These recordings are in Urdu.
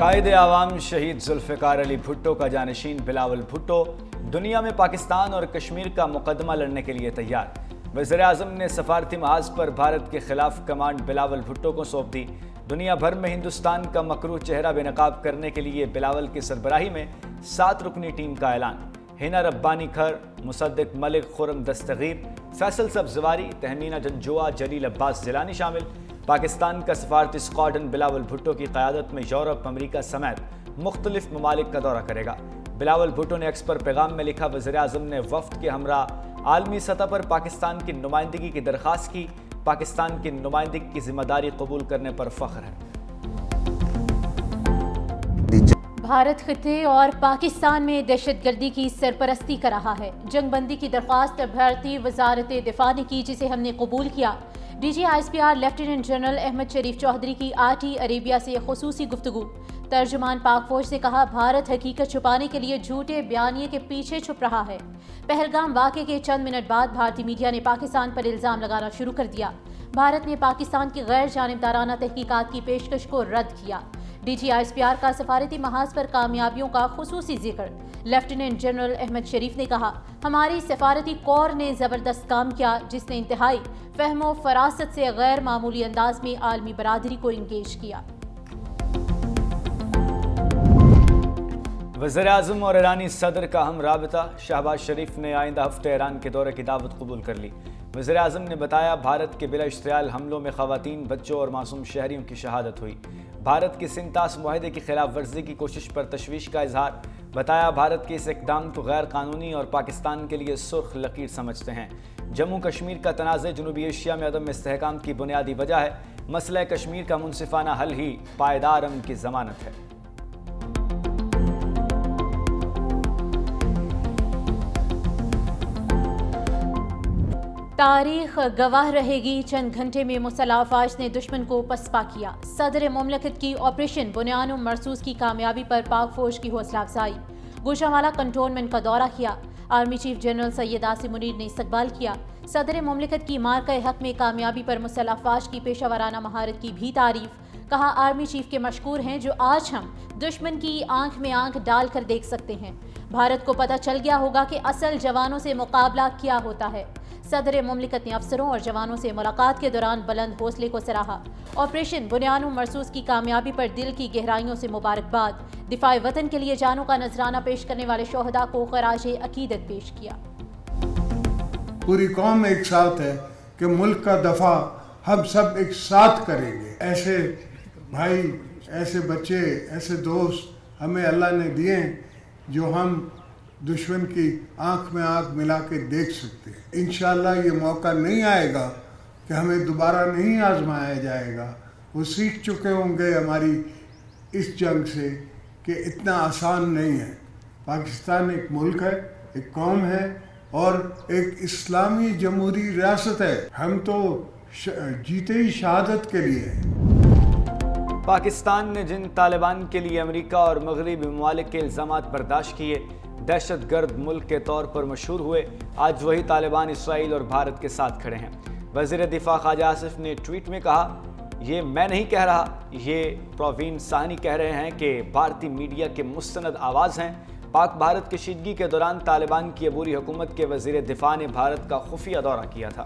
قائد عوام شہید ذوالفقار علی بھٹو کا جانشین بلاول بھٹو دنیا میں پاکستان اور کشمیر کا مقدمہ لڑنے کے لیے تیار۔ وزیر اعظم نے سفارتی محاذ پر بھارت کے خلاف کمانڈ بلاول بھٹو کو سونپ دی۔ دنیا بھر میں ہندوستان کا مکروہ چہرہ بے نقاب کرنے کے لیے بلاول کی سربراہی میں 7 رکنی ٹیم کا اعلان۔ ہینا ربانی کھر، مصدق ملک، خرم دستگیر، فیصل سبزواری، تہمینہ جنجوعہ، جلیل عباس جیلانی شامل۔ پاکستان کا سفارتی اسکواڈن بلاول بھٹو کی قیادت میں یورپ، امریکہ سمیت مختلف ممالک کا دورہ کرے گا۔ بلاول بھٹو نے ایکس پر پیغام میں لکھا، وزیر اعظم نے وفد کے ہمراہ عالمی سطح پر پاکستان کی نمائندگی کی درخواست کی۔ پاکستان کی نمائندگی کی ذمہ داری قبول کرنے پر فخر ہے۔ بھارت خطے اور پاکستان میں دہشت گردی کی سرپرستی کر رہا ہے۔ جنگ بندی کی درخواست بھارتی وزارت دفاع نے کی، جسے ہم نے قبول کیا۔ D G I S P R lieutenant general Ahmed Sharif Chaudhry کی آٹی عربیہ سے خصوصی گفتگو۔ ترجمان پاک فوج سے کہا، بھارت حقیقت چھپانے کے لیے جھوٹے بیانیے کے پیچھے چھپ رہا ہے۔ پہلگام واقعے کے چند منٹ بعد بھارتی میڈیا نے پاکستان پر الزام لگانا شروع کر دیا۔ بھارت نے پاکستان کی غیر جانبدارانہ تحقیقات کی پیشکش کو رد کیا۔ D G I S P R کا سفارتی محاذ پر کامیابیوں کا خصوصی ذکر۔ لیفٹیننٹ جنرل احمد شریف نے کہا، ہماری سفارتی کور نے زبردست کام کیا، جس نے انتہائی فہم و فراست سے غیر معمولی انداز میں عالمی برادری کو انگیج کیا۔ وزیر اعظم اور ایرانی صدر کا ہم رابطہ۔ شہباز شریف نے آئندہ ہفتے ایران کے دورے کی دعوت قبول کر لی۔ وزیر اعظم نے بتایا، بھارت کے بلا اشتعال حملوں میں خواتین، بچوں اور معصوم شہریوں کی شہادت ہوئی۔ بھارت کی سنتاس معاہدے کی خلاف ورزی کی کوشش پر تشویش کا اظہار۔ بتایا، بھارت کے اس اقدام کو غیر قانونی اور پاکستان کے لیے سرخ لکیر سمجھتے ہیں۔ جموں کشمیر کا تنازع جنوبی ایشیا میں عدم استحکام کی بنیادی وجہ ہے۔ مسئلہ کشمیر کا منصفانہ حل ہی پائیدار امن کی ضمانت ہے۔ تاریخ گواہ رہے گی، چند گھنٹے میں مسلح افواج نے دشمن کو پسپا کیا۔ صدر مملکت کی آپریشن بنیان مرصوص کی کامیابی پر پاک فوج کی حوصلہ افزائی۔ گوشانوالہ کنٹونمنٹ کا دورہ کیا۔ Army chief general Syed Asim Munir نے استقبال کیا۔ صدر مملکت کی مارکہ حق میں کامیابی پر مسلح افواج کی پیشہ ورانہ مہارت کی بھی تعریف۔ کہا، آرمی چیف کے مشکور ہیں جو آج ہم دشمن کی آنکھ میں آنکھ ڈال کر دیکھ سکتے ہیں۔ بھارت کو پتہ چل گیا ہوگا کہ اصل جوانوں سے مقابلہ کیا ہوتا ہے۔ صدر مملکت نے افسروں اور جوانوں سے ملاقات کے دوران بلند حوصلے کو سراہا۔ آپریشن بنیان مرصوص کی کامیابی پر دل کی گہرائیوں سے مبارکباد۔ دفاع وطن کے لیے جانوں کا نذرانہ پیش کرنے والے شہداء کو خراج عقیدت پیش کیا۔ پوری قوم ایک ساتھ ہے کہ ملک کا دفاع ہم سب ایک ساتھ کریں گے۔ ایسے بھائی، ایسے بچے، ایسے دوست ہمیں اللہ نے دیے جو ہم دشمن کی آنکھ میں آنکھ ملا کے دیکھ سکتے ہیں۔ انشاءاللہ یہ موقع نہیں آئے گا کہ ہمیں دوبارہ نہیں آزمایا جائے گا۔ وہ سیکھ چکے ہوں گے ہماری اس جنگ سے کہ اتنا آسان نہیں ہے۔ پاکستان ایک ملک ہے، ایک قوم ہے اور ایک اسلامی جمہوری ریاست ہے۔ ہم تو جیتے ہی شہادت کے لیے ہیں۔ پاکستان نے جن طالبان کے لیے امریکہ اور مغربی ممالک کے الزامات برداشت کیے، دہشت گرد ملک کے طور پر مشہور ہوئے، آج وہی طالبان اسرائیل اور بھارت کے ساتھ کھڑے ہیں۔ وزیر دفاع خواجہ آصف نے ٹویٹ میں کہا، یہ میں نہیں کہہ رہا، یہ پروین ساہنی کہہ رہے ہیں کہ بھارتی میڈیا کے مستند آواز ہیں۔ پاک بھارت کشیدگی کے دوران طالبان کی عبوری حکومت کے وزیر دفاع نے بھارت کا خفیہ دورہ کیا تھا۔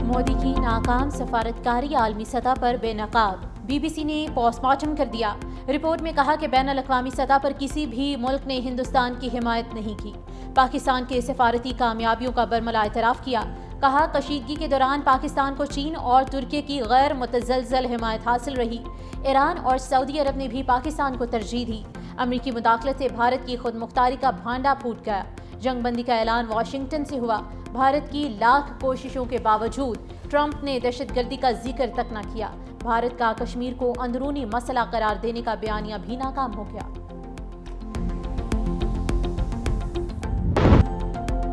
مودی کی ناکام سفارتکاری عالمی سطح پر بے نقاب۔ بی بی سی نے پوسٹ مارٹم کر دیا۔ رپورٹ میں کہا کہ بین الاقوامی سطح پر کسی بھی ملک نے ہندوستان کی حمایت نہیں کی۔ پاکستان کے سفارتی کامیابیوں کا برملا اعتراف کیا۔ کہا، کشیدگی کے دوران پاکستان کو چین اور ترکی کی غیر متزلزل حمایت حاصل رہی۔ ایران اور سعودی عرب نے بھی پاکستان کو ترجیح دی۔ امریکی مداخلت سے بھارت کی خود مختاری کا بھانڈا پھوٹ گیا۔ جنگ بندی کا اعلان واشنگٹن سے ہوا۔ بھارت کی لاکھ کوششوں کے باوجود ٹرمپ نے دہشت گردی کا ذکر تک نہ کیا۔ بھارت کا کشمیر کو اندرونی مسئلہ قرار دینے کا بیانیہ بھی ناکام ہو گیا۔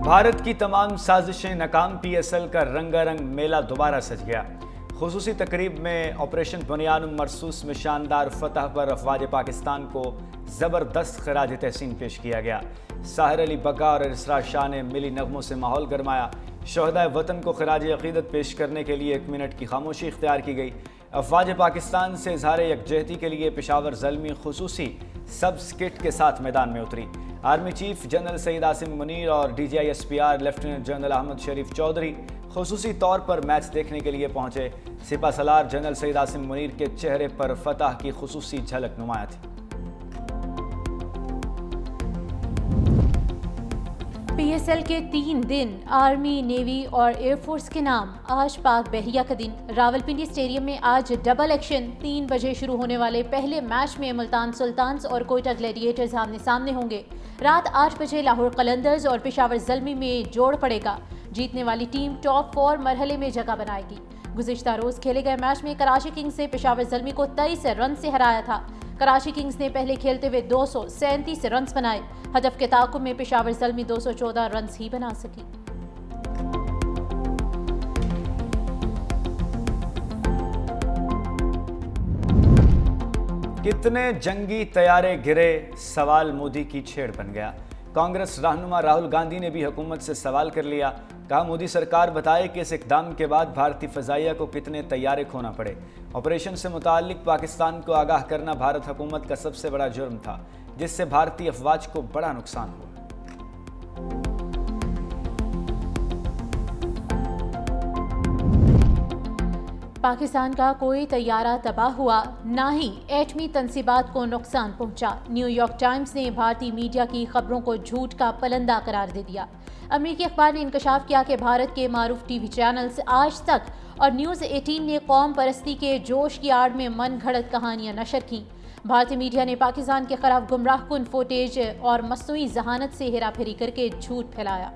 بھارت کی تمام سازشیں ناکام، پی ایس ایل کا رنگا رنگ میلہ دوبارہ سج گیا۔ خصوصی تقریب میں آپریشن بنیان مرصوص میں شاندار فتح پر افواج پاکستان کو زبردست خراج تحسین پیش کیا گیا۔ ساحر علی بگا اور اسرا شاہ نے ملی نغموں سے ماحول گرمایا۔ شہدائے وطن کو خراج عقیدت پیش کرنے کے لیے 1 منٹ کی خاموشی اختیار کی گئی۔ افواج پاکستان سے اظہار یکجہتی کے لیے پشاور زلمی خصوصی سب سکٹ کے ساتھ میدان میں اتری۔ Army chief general Syed Asim Munir اور DGI/SPR lieutenant general Ahmed Sharif Chaudhry خصوصی طور پر میچ دیکھنے کے لیے پہنچے۔ سپہ سالار جنرل سید عاصم منیر کے چہرے پر فتح کی خصوصی جھلک نمایاں تھی۔ PSL کے 3 دن آرمی، نیوی اور ایئر فورس کے نام۔ آج پاک بحریہ کا دن۔ راولپنڈی اسٹیڈیم میں آج ڈبل ایکشن۔ 3 بجے شروع ہونے والے پہلے میچ میں ملتان سلطانز اور کوئٹہ گلیڈیٹرز آمنے سامنے ہوں گے۔ رات 8 بجے لاہور قلندرز اور پشاور زلمی میں جوڑ پڑے گا۔ جیتنے والی ٹیم ٹاپ 4 مرحلے میں جگہ بنائے گی۔ گزشتہ روز کھیلے گئے میچ میں کراچی کنگز نے پشاور زلمی کو 23 رن سے ہرایا تھا۔ کراچی کنگز نے پہلے کھیلتے ہوئے 237 رنز بنائے۔ ہدف کے تعاقب میں پشاور زلمی 214 رنز ہی بنا سکی۔ کتنے جنگی طیارے گرے؟ سوال مودی کی چھیڑ بن گیا۔ کانگریس رہنما راہل گاندھی نے بھی حکومت سے سوال کر لیا۔ کہا مودی سرکار بتائے کہ اس اقدام کے بعد بھارتی فضائیہ کو کتنے طیارے کھونا پڑے۔ آپریشن سے متعلق پاکستان کو آگاہ کرنا بھارت حکومت کا سب سے بڑا جرم تھا، جس سے بھارتی افواج کو بڑا نقصان ہوا۔ پاکستان کا کوئی طیارہ تباہ ہوا، نہ ہی ایٹمی تنصیبات کو نقصان پہنچا۔ نیو یارک ٹائمز نے بھارتی میڈیا کی خبروں کو جھوٹ کا پلندہ قرار دے دیا۔ امریکی اخبار نے انکشاف کیا کہ بھارت کے معروف ٹی وی چینلز آج تک اور نیوز 18 نے قوم پرستی کے جوش کی آڑ میں من گھڑت کہانیاں نشر کیں۔ بھارتی میڈیا نے پاکستان کے خلاف گمراہ کن فوٹیج اور مصنوعی ذہانت سے ہیرا پھیری کر کے جھوٹ پھیلایا۔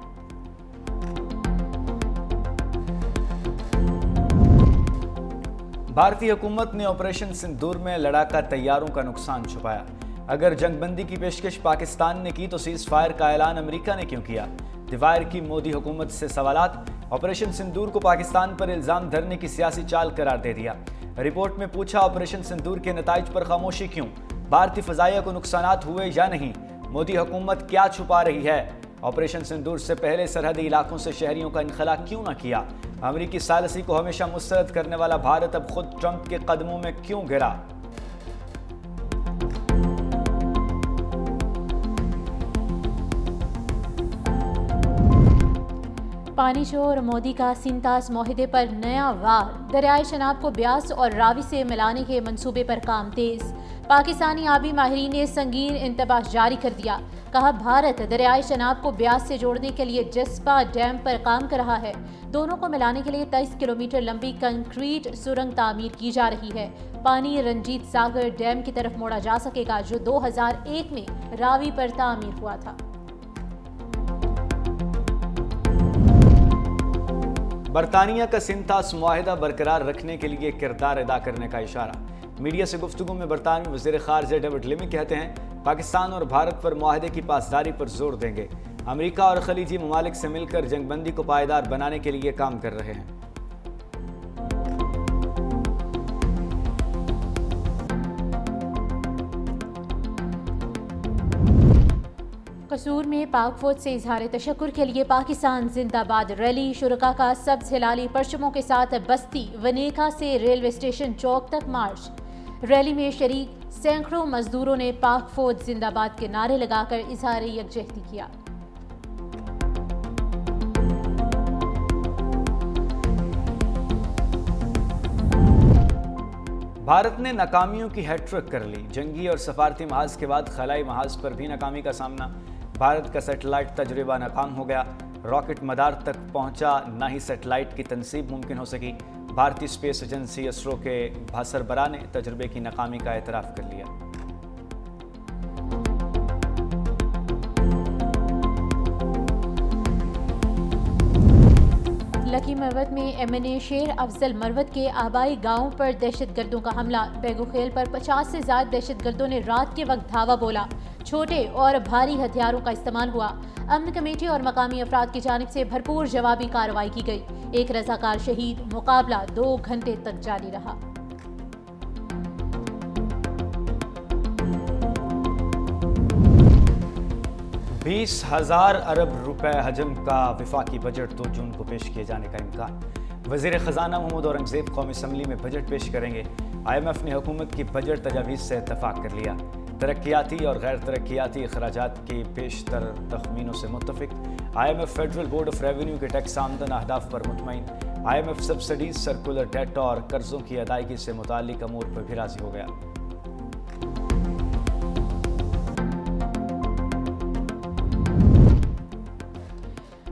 بھارتی حکومت نے آپریشن سندور میں لڑاکا طیاروں کا نقصان چھپایا۔ اگر جنگ بندی کی پیشکش پاکستان نے کی تو سیز فائر کا اعلان امریکہ نے کیوں کیا؟ دیوائر کی مودی حکومت سے سوالات۔ آپریشن سندور کو پاکستان پر الزام دھرنے کی سیاسی چال قرار دے دیا۔ رپورٹ میں پوچھا آپریشن سندور کے نتائج پر خاموشی کیوں؟ بھارتی فضائیہ کو نقصانات ہوئے یا نہیں؟ مودی حکومت کیا چھپا رہی ہے؟ آپریشن سندور سے پہلے سرحدی علاقوں سے شہریوں کا انخلا کیوں نہ کیا؟ امریکی ثالثی کو ہمیشہ مسترد کرنے والا بھارت اب خود ٹرمپ کے قدموں میں کیوں گرا؟ پانی چور مودی کا سینتاس معاہدے پر نیا وار۔ دریائے شناب کو بیاس اور راوی سے ملانے کے منصوبے پر کام تیز۔ پاکستانی آبی ماہرین نے سنگین انتباہ جاری کر دیا۔ کہا بھارت دریائے شناب کو بیاس سے جوڑنے کے لیے جسپا ڈیم پر کام کر رہا ہے۔ دونوں کو ملانے کے لیے 23 کلومیٹر لمبی کنکریٹ سرنگ تعمیر کی جا رہی ہے۔ پانی رنجیت ساگر ڈیم کی طرف موڑا جا سکے گا جو 2001 میں راوی پر تعمیر ہوا تھا۔ برطانیہ کا سینتاس معاہدہ برقرار رکھنے کے لیے کردار ادا کرنے کا اشارہ۔ میڈیا سے گفتگو میں برطانوی وزیر خارجہ ڈیوڈ لیمی کہتے ہیں پاکستان اور بھارت پر معاہدے کی پاسداری پر زور دیں گے۔ امریکہ اور خلیجی ممالک سے مل کر جنگ بندی کو پائیدار بنانے کے لیے کام کر رہے ہیں۔ قصور میں پاک فوج سے اظہار تشکر کے لیے پاکستان زندہ باد ریلی۔ شرکاء کا سبز ہلالی پرچموں کے ساتھ بستی ونیکا سے ریلوے اسٹیشن چوک تک مارچ۔ ریلی میں شریک سینکڑوں مزدوروں نے پاک فوج زندہ باد کے نعرے لگا کر اظہار یکجہتی کیا۔ بھارت نے ناکامیوں کی ہیٹ ٹرک کر لی۔ جنگی اور سفارتی محاذ کے بعد خلائی محاذ پر بھی ناکامی کا سامنا۔ بھارت کا سیٹلائٹ تجربہ ناکام ہو گیا۔ راکٹ مدار تک پہنچا، نہ ہی سیٹلائٹ کی تنصیب ممکن ہو سکی۔ بھارتی اسپیس ایجنسی اسرو کے سربراہ نے تجربے کی ناکامی کا اعتراف کر لیا۔ لکی مروت میں MNA شیر افضل مروت کے آبائی گاؤں پر دہشت گردوں کا حملہ۔ بیگو خیل پر 50 سے زائد دہشت گردوں نے رات کے وقت دھاوا بولا۔ چھوٹے اور بھاری ہتھیاروں کا استعمال ہوا۔ امن کمیٹی اور مقامی افراد کی جانب سے بھرپور جوابی کارروائی کی گئی۔ ایک رضاکار شہید۔ مقابلہ 2 گھنٹے تک جاری رہا۔ 20,000 ارب روپے حجم کا وفاقی بجٹ 2 جون کو پیش کیے جانے کا امکان۔ وزیر خزانہ محمود اورنگزیب قومی اسمبلی میں بجٹ پیش کریں گے۔ IMF نے حکومت کی بجٹ تجاویز سے اتفاق کر لیا۔ ترقیاتی اور غیر ترقیاتی اخراجات کے پیشتر تخمینوں سے متفق۔ IMF federal board of revenue کے ٹیکس آمدن اہداف پر مطمئن۔ IMF سبسڈیز، سرکولر ڈیٹ اور قرضوں کی ادائیگی سے متعلق امور پر بھی راضی ہو گیا۔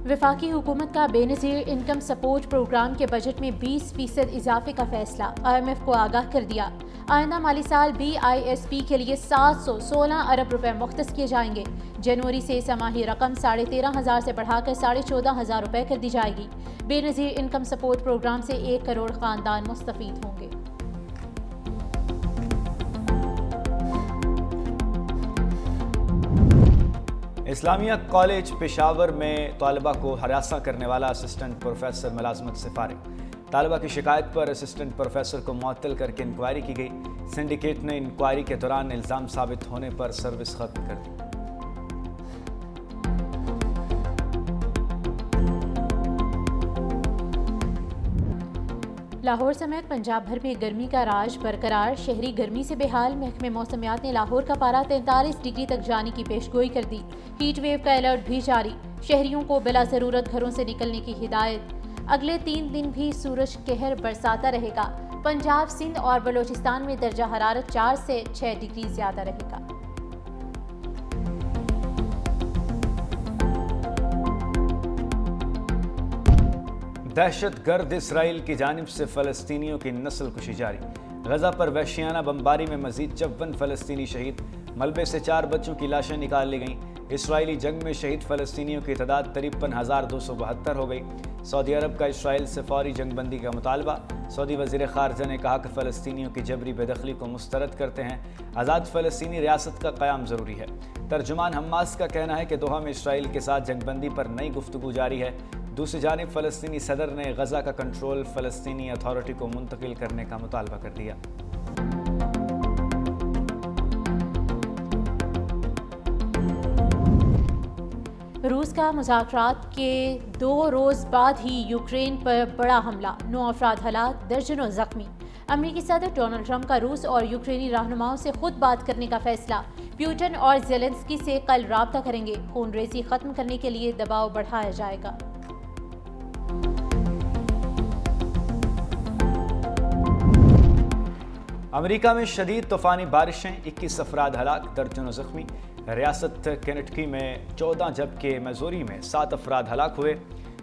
وفاقی حکومت کا بے نظیر انکم سپورٹ پروگرام کے بجٹ میں 20% اضافے کا فیصلہ، IMF کو آگاہ کر دیا۔ آئندہ مالی سال BISP کے لیے 716 ارب روپے مختص کیے جائیں گے۔ جنوری سے سماہی رقم 13,500 سے بڑھا کر 14,500 روپے کر دی جائے گی۔ بے نظیر انکم سپورٹ پروگرام سے 1 کروڑ خاندان مستفید ہوں گے۔ اسلامیہ کالج پشاور میں طالبہ کو ہراساں کرنے والا اسسٹنٹ پروفیسر ملازمت سے فارغ۔ طالبہ کی شکایت پر اسسٹنٹ پروفیسر کو معطل کر کے انکوائری کی گئی۔ سنڈیکیٹ نے انکوائری کے دوران الزام ثابت ہونے پر سروس ختم کر دی۔ لاہور سمیت پنجاب بھر میں گرمی کا راج برقرار، شہری گرمی سے بحال۔ محکمہ موسمیات نے لاہور کا پارہ 43 ڈگری تک جانے کی پیش گوئی کر دی۔ ہیٹ ویو کا الرٹ بھی جاری، شہریوں کو بلا ضرورت گھروں سے نکلنے کی ہدایت۔ اگلے 3 دن بھی سورج قہر برساتا رہے گا۔ پنجاب، سندھ اور بلوچستان میں درجہ حرارت 4 سے 6 ڈگری زیادہ رہے گا۔ دہشت گرد اسرائیل کی جانب سے فلسطینیوں کی نسل کشی جاری۔ غزہ پر وحشیانہ بمباری میں مزید 54 فلسطینی شہید۔ ملبے سے 4 بچوں کی لاشیں نکال لی گئیں۔ اسرائیلی جنگ میں شہید فلسطینیوں کی تعداد 53,272 ہو گئی۔ سعودی عرب کا اسرائیل سے فوری جنگ بندی کا مطالبہ۔ سعودی وزیر خارجہ نے کہا کہ فلسطینیوں کی جبری بے دخلی کو مسترد کرتے ہیں۔ آزاد فلسطینی ریاست کا قیام ضروری ہے۔ ترجمان حماس کا کہنا ہے کہ دوحہ میں اسرائیل کے ساتھ جنگ بندی پر نئی گفتگو جاری ہے۔ دوسری جانب فلسطینی صدر نے غزہ کا کنٹرول فلسطینی اتھارٹی کو منتقل کرنے کا مطالبہ کر دیا۔ روس کا مذاکرات کے 2 روز بعد ہی یوکرین پر بڑا حملہ، 9 افراد ہلاک، درجنوں زخمی۔ امریکی صدر ڈونلڈ ٹرمپ کا روس اور یوکرینی رہنماؤں سے خود بات کرنے کا فیصلہ۔ پیوٹن اور زیلنسکی سے کل رابطہ کریں گے۔ خون ریزی ختم کرنے کے لیے دباؤ بڑھایا جائے گا۔ امریکہ میں شدید طوفانی بارشیں، 21 افراد ہلاک، درجنوں زخمی۔ ریاست کنٹکی میں 14 جبکہ میزوری میں 7 افراد ہلاک ہوئے۔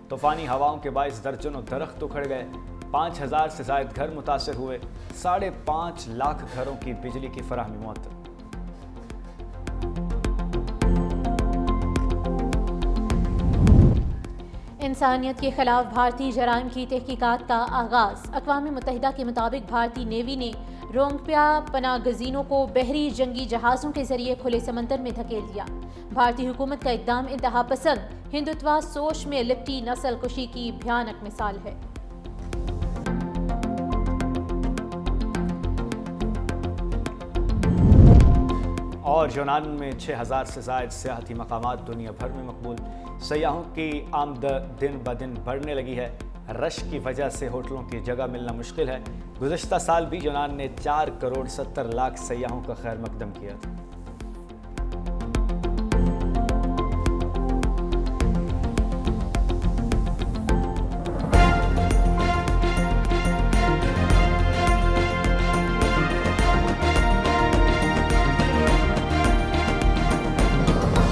طوفانی ہواؤں کے باعث درجنوں درخت اکھڑ گئے، 5,000 سے زائد گھر متاثر ہوئے، 5.5 لاکھ گھروں کی بجلی کی فراہمی معطل۔ انسانیت کے خلاف بھارتی جرائم کی تحقیقات کا آغاز۔ اقوام متحدہ کے مطابق بھارتی نیوی نے روہنگیا پناہ گزینوں کو بحری جنگی جہازوں کے ذریعے کھلے سمندر میں دھکیل دیا۔ بھارتی حکومت کا اقدام انتہا پسند ہندوتوا سوچ میں لپٹی نسل کشی کی بھیانک مثال ہے۔ اور یونان میں 6,000 سے زائد سیاحتی مقامات دنیا بھر میں مقبول۔ سیاحوں کی آمد دن بدن بڑھنے لگی ہے۔ رش کی وجہ سے ہوٹلوں کی جگہ ملنا مشکل ہے۔ گزشتہ سال بھی یونان نے 4 کروڑ 70 لاکھ سیاحوں کا خیر مقدم کیا تھا۔